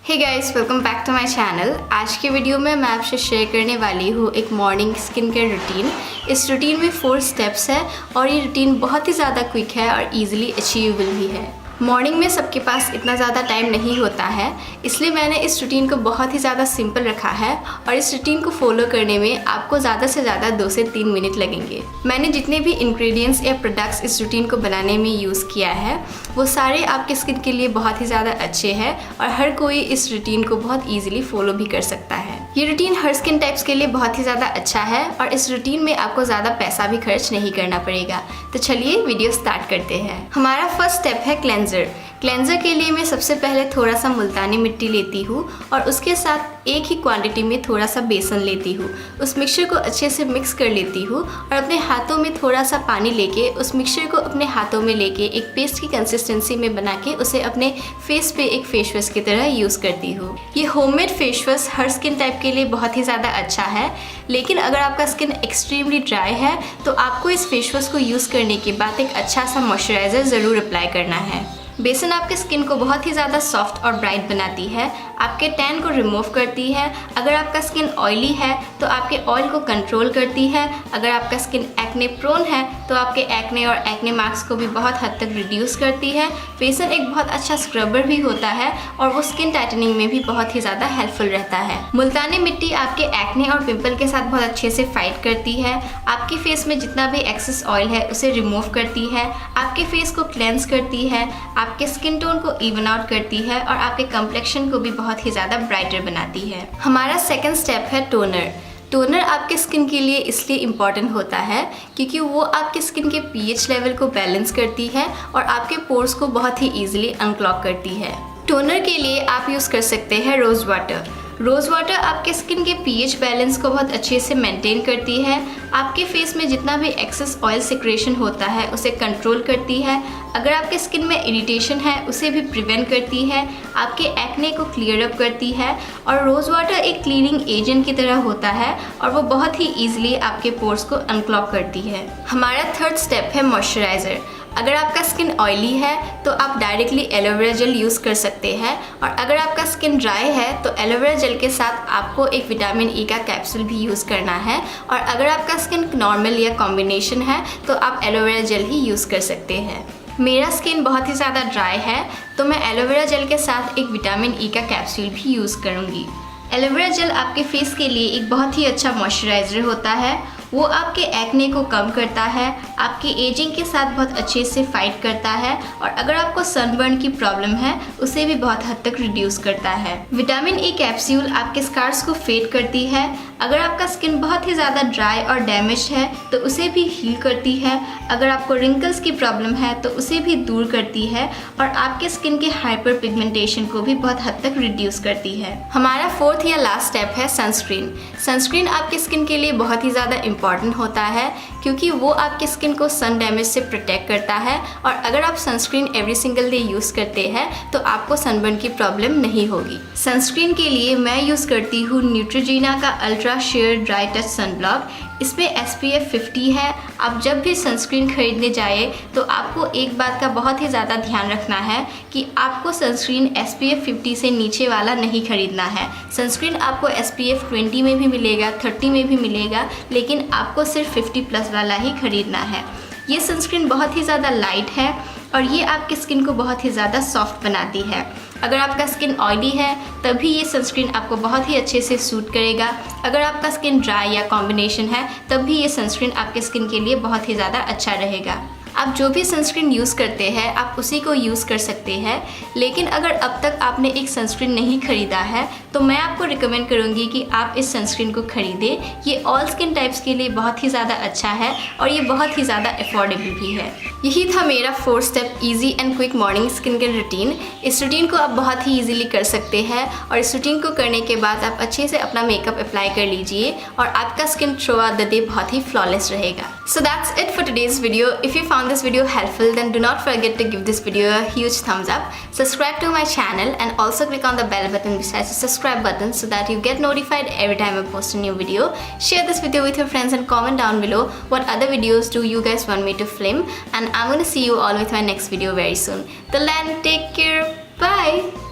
Hey guys, welcome back to my channel. आज की video में मैं आपसे शेयर करने वाली हूँ एक मॉर्निंग स्किन केयर रूटीन। इस रूटीन में 4 स्टेप्स है और ये रूटीन बहुत ही ज़्यादा क्विक है और इजीली अचीवेबल भी है। मॉर्निंग में सबके पास इतना ज़्यादा टाइम नहीं होता है, इसलिए मैंने इस रूटीन को बहुत ही ज़्यादा सिंपल रखा है और इस रूटीन को फॉलो करने में आपको ज़्यादा से ज़्यादा 2 से 3 मिनट लगेंगे। मैंने जितने भी इंग्रेडिएंट्स या प्रोडक्ट्स इस रूटीन को बनाने में यूज़ किया है वो सारे आपके स्किन के लिए बहुत ही ज़्यादा अच्छे हैं और हर कोई इस रूटीन को बहुत ईजिली फॉलो भी कर सकता है। ये रूटीन हर स्किन टाइप्स के लिए बहुत ही ज़्यादा अच्छा है और इस रूटीन में आपको ज़्यादा पैसा भी खर्च नहीं करना पड़ेगा। तो चलिए वीडियो स्टार्ट करते हैं। हमारा फर्स्ट स्टेप है क्लेंजर के लिए मैं सबसे पहले थोड़ा सा मुल्तानी मिट्टी लेती हूँ और उसके साथ एक ही क्वांटिटी में थोड़ा सा बेसन लेती हूँ। उस मिक्सचर को अच्छे से मिक्स कर लेती हूँ और अपने हाथों में थोड़ा सा पानी लेके उस मिक्सचर को अपने हाथों में लेके एक पेस्ट की कंसिस्टेंसी में बना के उसे अपने फेस पे एक फेस वॉश की तरह यूज़ करती हूँ। ये होममेड फेस वॉश हर स्किन टाइप के लिए बहुत ही ज़्यादा अच्छा है, लेकिन अगर आपका स्किन एक्सट्रीमली ड्राई है तो आपको इस फेस वॉश को यूज़ करने के बाद एक अच्छा सा मॉइस्चराइज़र ज़रूर अप्लाई करना है। बेसन आपके स्किन को बहुत ही ज़्यादा सॉफ्ट और ब्राइट बनाती है, आपके टैन को रिमूव करती है। अगर आपका स्किन ऑयली है तो आपके ऑयल को कंट्रोल करती है। अगर आपका स्किन एक्ने प्रोन है तो आपके एक्ने और एक्ने मार्क्स को भी बहुत हद तक रिड्यूस करती है। बेसन एक बहुत अच्छा स्क्रबर भी होता है और वो स्किन टाइटनिंग में भी बहुत ही ज़्यादा हेल्पफुल रहता है। मुल्तानी मिट्टी आपके एक्ने और पिंपल के साथ बहुत अच्छे से फाइट करती है, आपके फेस में जितना भी एक्सेस ऑयल है उसे रिमूव करती है, आपके फेस को क्लेंस करती है, आपके स्किन टोन को इवन आउट करती है और आपके कम्प्लेक्शन को भी बहुत ही ज़्यादा ब्राइटर बनाती है। हमारा सेकंड स्टेप है टोनर आपके स्किन के लिए इसलिए इम्पॉर्टेंट होता है क्योंकि वो आपके स्किन के पीएच लेवल को बैलेंस करती है और आपके पोर्स को बहुत ही ईजिली अनक्लॉग करती है। टोनर के लिए आप यूज़ कर सकते हैं रोज़ वाटर आपके स्किन के पीएच बैलेंस को बहुत अच्छे से मेंटेन करती है, आपके फेस में जितना भी एक्सेस ऑयल सिक्रेशन होता है उसे कंट्रोल करती है। अगर आपके स्किन में इरिटेशन है उसे भी प्रिवेंट करती है, आपके एक्ने को क्लियर अप करती है और रोज़ वाटर एक क्लीनिंग एजेंट की तरह होता है और वो बहुत ही ईजिली आपके पोर्स को अनक्लॉग करती है। हमारा थर्ड स्टेप है मॉइस्चराइज़र। अगर आपका स्किन ऑयली है तो आप डायरेक्टली एलोवेरा जेल यूज़ कर सकते हैं और अगर आपका स्किन ड्राई है तो एलोवेरा जेल के साथ आपको एक विटामिन ई का कैप्सूल भी यूज़ करना है और अगर आपका स्किन नॉर्मल या कॉम्बिनेशन है तो आप एलोवेरा जेल ही यूज़ कर सकते हैं। मेरा स्किन बहुत ही ज़्यादा ड्राई है तो मैं एलोवेरा जेल के साथ एक विटामिन ई का कैप्सूल भी यूज़ करूँगी। एलोवेरा जेल आपके फेस के लिए एक बहुत ही अच्छा मॉइस्चराइज़र होता है, वो आपके एक्ने को कम करता है, आपकी एजिंग के साथ बहुत अच्छे से फाइट करता है और अगर आपको सनबर्न की प्रॉब्लम है उसे भी बहुत हद तक रिड्यूस करता है। विटामिन ई कैप्सूल आपके स्कार्स को फेड करती है, अगर आपका स्किन बहुत ही ज़्यादा ड्राई और डैमेज है तो उसे भी हील करती है, अगर आपको रिंकल्स की प्रॉब्लम है तो उसे भी दूर करती है और आपके स्किन के हाइपर पिगमेंटेशन को भी बहुत हद तक रिड्यूस करती है। हमारा फोर्थ या लास्ट स्टेप है सनस्क्रीन आपके स्किन के लिए बहुत ही ज़्यादा इम्पॉर्टेंट होता है क्योंकि वो आपके स्किन को सन डैमेज से प्रोटेक्ट करता है और अगर आप sunscreen every single day use करते हैं तो आपको सनबर्न की प्रॉब्लम नहीं होगी। सनस्क्रीन के लिए मैं यूज़ करती हूँ न्यूट्रोजीना का ultra sheer dry touch sun block. इसमें SPF 50 है। आप जब भी सनस्क्रीन खरीदने जाए तो आपको एक बात का बहुत ही ज़्यादा ध्यान रखना है कि आपको सनस्क्रीन SPF 50 से नीचे वाला नहीं खरीदना है। सनस्क्रीन आपको SPF 20 में भी मिलेगा, 30 में भी मिलेगा, लेकिन आपको सिर्फ 50+ वाला ही खरीदना है। ये सनस्क्रीन बहुत ही ज़्यादा लाइट है और ये आपकी स्किन को बहुत ही ज़्यादा सॉफ्ट बनाती है। अगर आपका स्किन ऑयली है तभी ये सनस्क्रीन आपको बहुत ही अच्छे से सूट करेगा, अगर आपका स्किन ड्राई या कॉम्बिनेशन है तब भी ये सनस्क्रीन आपके स्किन के लिए बहुत ही ज़्यादा अच्छा रहेगा। आप जो भी सनस्क्रीन यूज़ करते हैं आप उसी को यूज़ कर सकते हैं, लेकिन अगर अब तक आपने एक सनस्क्रीन नहीं खरीदा है तो मैं आपको रिकमेंड करूँगी कि आप इस सनस्क्रीन को खरीदें। ये ऑल स्किन टाइप्स के लिए बहुत ही ज़्यादा अच्छा है और ये बहुत ही ज़्यादा अफोर्डेबल भी है। यही था मेरा 4 step easy and quick morning skin care routine. इस रूटीन को आप बहुत ही ईजिली कर सकते हैं और इस रूटीन को करने के बाद आप अच्छे से अपना मेकअप अप्लाई कर लीजिए और आपका skin through out the day बहुत ही फ्लॉलेस रहेगा। So that's it for today's video. If you found this video helpful, then do not forget to give this video a huge thumbs up, subscribe to my channel and also click on the bell button besides the subscribe button so that you get notified every time I post a new video. Share this video with your friends and comment down below what other videos do you guys want me to film, and I'm gonna see you all with my next video very soon. Till then, take care, bye.